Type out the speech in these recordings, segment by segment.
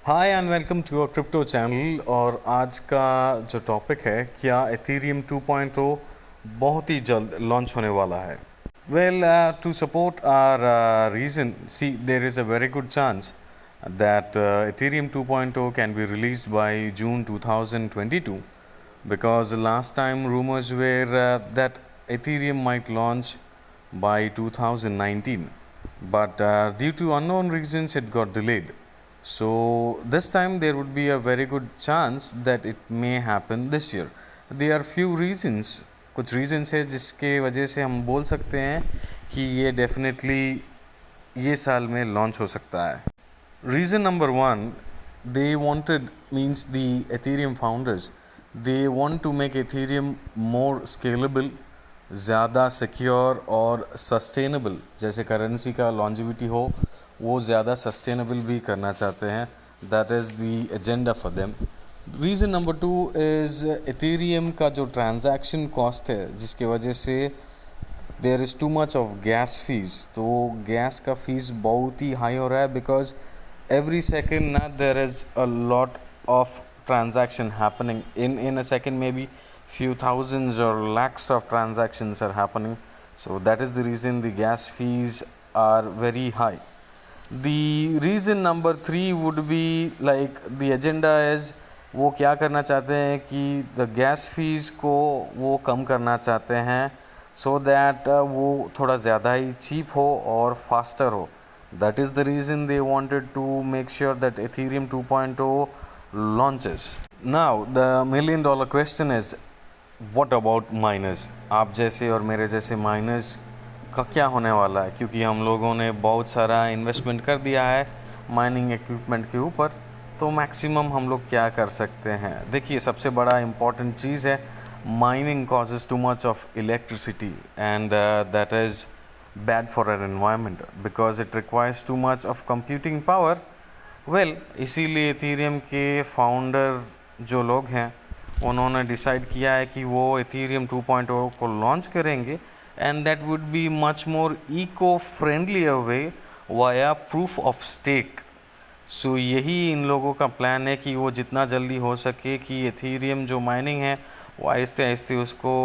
Hi and welcome to our crypto channel. और आज का जो टॉपिक है, क्या एथेरियम 2.0 बहुत ही जल्द लॉन्च होने वाला है। Well, to support our reason, see there is a very good chance that Ethereum 2.0 can be released by June 2022, because last time rumors were that Ethereum might launch by 2019, but due to unknown reasons it got delayed. So this time there would be a very good chance that it may happen this year. There are few reasons, कुछ reasons है जिसके वजह से हम बोल सकते हैं कि ये definitely ये साल में launch हो सकता है। Reason number one, they wanted, means the Ethereum founders, they want to make Ethereum more scalable, ज़्यादा सिक्योर और सस्टेनेबल। जैसे करेंसी का लॉन्जिविटी हो, वो ज़्यादा सस्टेनेबल भी करना चाहते हैं। That is the agenda for them. Reason number two is Ethereum का जो ट्रांजैक्शन कॉस्ट है, जिसके वजह से there is too much of gas fees. तो गैस का फीस बहुत ही हाई हो रहा है, because every second now there is a lot of transaction happening in a second. Maybe few thousands or lakhs of transactions are happening, so that is the reason the gas fees are very high. The reason number three would be like the agenda is, वो क्या करना चाहते हैं कि the gas fees को वो कम करना चाहते हैं, so that वो थोड़ा ज़्यादा ही cheap हो और faster हो। That is the reason they wanted to make sure that Ethereum 2.0 launches. Now the million dollar question is, what about miners? आप जैसे और मेरे जैसे miners का क्या होने वाला है, क्योंकि हम लोगों ने बहुत सारा इन्वेस्टमेंट कर दिया है माइनिंग इक्विपमेंट के ऊपर। तो मैक्सिमम हम लोग क्या कर सकते हैं? देखिए, सबसे बड़ा इम्पॉर्टेंट चीज़ है, mining causes to much of electricity and that is bad for our environment because it requires too much of computing power. Well, इसीलिए इथेरियम के फाउंडर जो लोग हैं, उन्होंने डिसाइड किया है कि वो इथेरियम 2.0 को लॉन्च करेंगे, and that would be much more eco friendly way via proof of stake. So यही इन लोगों का प्लान है कि वो जितना जल्दी हो सके कि इथेरियम जो माइनिंग है वो आहिस्ते आहिस्ते उसको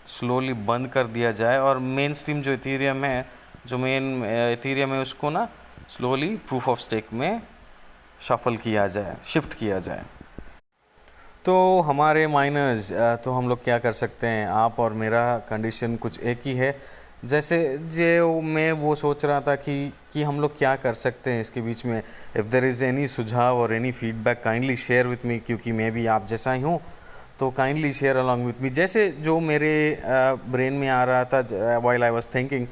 स्लोली बंद कर दिया जाए, और मेन स्ट्रीम जो इथेरियम है, जो मेन इथेरियम है, उसको ना स्लोली प्रूफ ऑफ स्टेक में शफल किया जाए, शिफ्ट किया जाए। तो हमारे माइनर्स, तो हम लोग क्या कर सकते हैं? आप और मेरा कंडीशन कुछ एक ही है। जैसे जो मैं वो सोच रहा था कि हम लोग क्या कर सकते हैं इसके बीच में। इफ़ देयर इज़ एनी सुझाव और any feedback, kindly share with me, क्योंकि मैं भी आप जैसा ही हूँ। तो kindly share along with me. जैसे जो मेरे ब्रेन में आ रहा था while I was thinking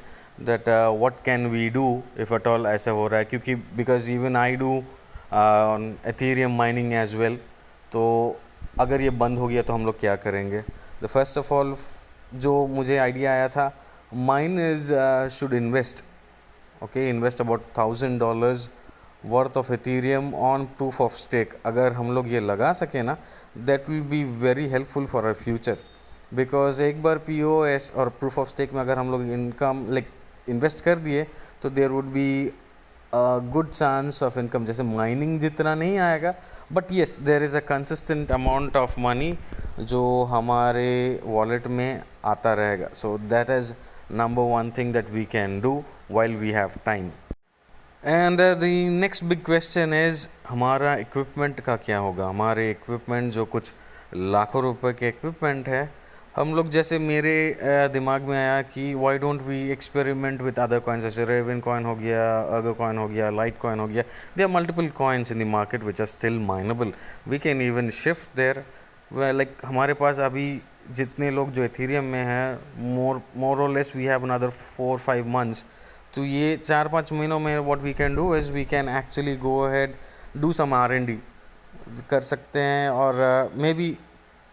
that what can we do if at all ऐसा हो रहा है, क्योंकि because even I do Ethereum mining as well. तो अगर ये बंद हो गया तो हम लोग क्या करेंगे? द फर्स्ट ऑफ ऑल जो मुझे आइडिया आया था, mine is should invest, okay, invest about $1000 worth of Ethereum on proof of stake. अगर हम लोग ये लगा सकें ना, that will be very helpful for our future. Because एक बार POS और प्रूफ ऑफ स्टेक में अगर हम लोग इनकम लाइक इन्वेस्ट कर दिए, तो there would be good chance of income. जैसे माइनिंग जितना नहीं आएगा, but yes there is a consistent amount of money जो हमारे वॉलेट में आता रहेगा। So that is number one thing that we can do while we have time. And the next big question is, हमारा equipment का क्या होगा? हमारे इक्विपमेंट जो कुछ लाखों रुपए के इक्विपमेंट है, हम लोग जैसे मेरे दिमाग में आया कि why don't we experiment with other coins, जैसे रेवन कॉइन हो गया, अर्गो कॉइन हो गया, लाइट कॉइन हो गया। There are multiple coins in the market which are still mineable. We can even shift there. Like हमारे पास अभी जितने लोग जो एथेरियम में हैं, मोर और less we have another 4-5 months। तो ये 4-5 महीनों में what we can do is we can actually go ahead do some R&D कर सकते हैं, और मे बी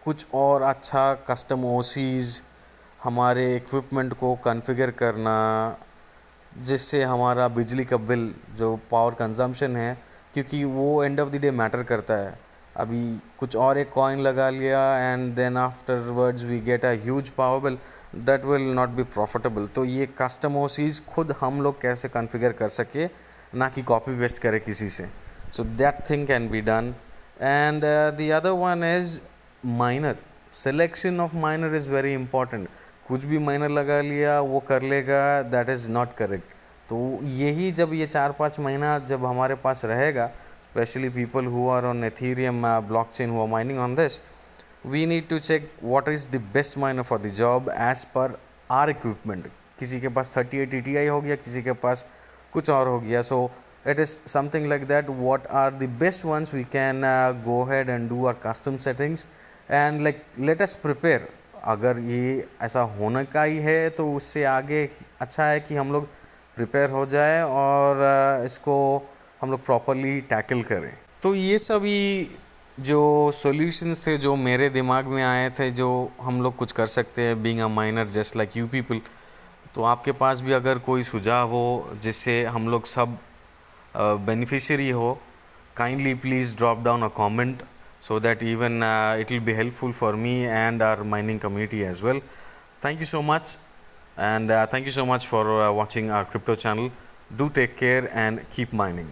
कुछ और अच्छा कस्टम OCs हमारे इक्विपमेंट को कॉन्फ़िगर करना, जिससे हमारा बिजली का बिल जो पावर कंजम्पशन है, क्योंकि वो end of the day matter करता है। अभी कुछ और एक कॉइन लगा लिया and then afterwards we get a huge power bill, that will not be profitable. तो ये कस्टम OCs खुद हम लोग कैसे कॉन्फ़िगर कर सके, ना कि कॉपी पेस्ट करे किसी से। So that thing can be done. And the other one is minor. Selection of minor is very important. कुछ भी माइनर लगा लिया वो कर लेगा, दैट इज़ नॉट करेक्ट. तो यही जब ये 4-5 महीना जब हमारे पास रहेगा, specially people who are on Ethereum blockchain who are mining on this, we need to check what is the best miner for the job as per our equipment. किसी के पास 3080 Ti हो गया, किसी के पास कुछ और हो गया. सो it is something like that. What are the best ones? We can go ahead and do our custom settings and like let us prepare. अगर ये ऐसा होने का ही है तो उससे आगे अच्छा है कि हम लोग प्रिपेयर हो जाए और इसको हम लोग प्रॉपरली टैकल करें. तो ये सभी जो सॉल्यूशंस थे जो मेरे दिमाग में आए थे, जो हम लोग कुछ कर सकते हैं being a minor just like you people. तो आपके पास भी अगर कोई सुझाव हो जिससे हम लोग सब beneficiary ho, kindly please drop down a comment so that even it will be helpful for me and our mining community as well. Thank you so much, and thank you so much for watching our crypto channel. Do take care and keep mining.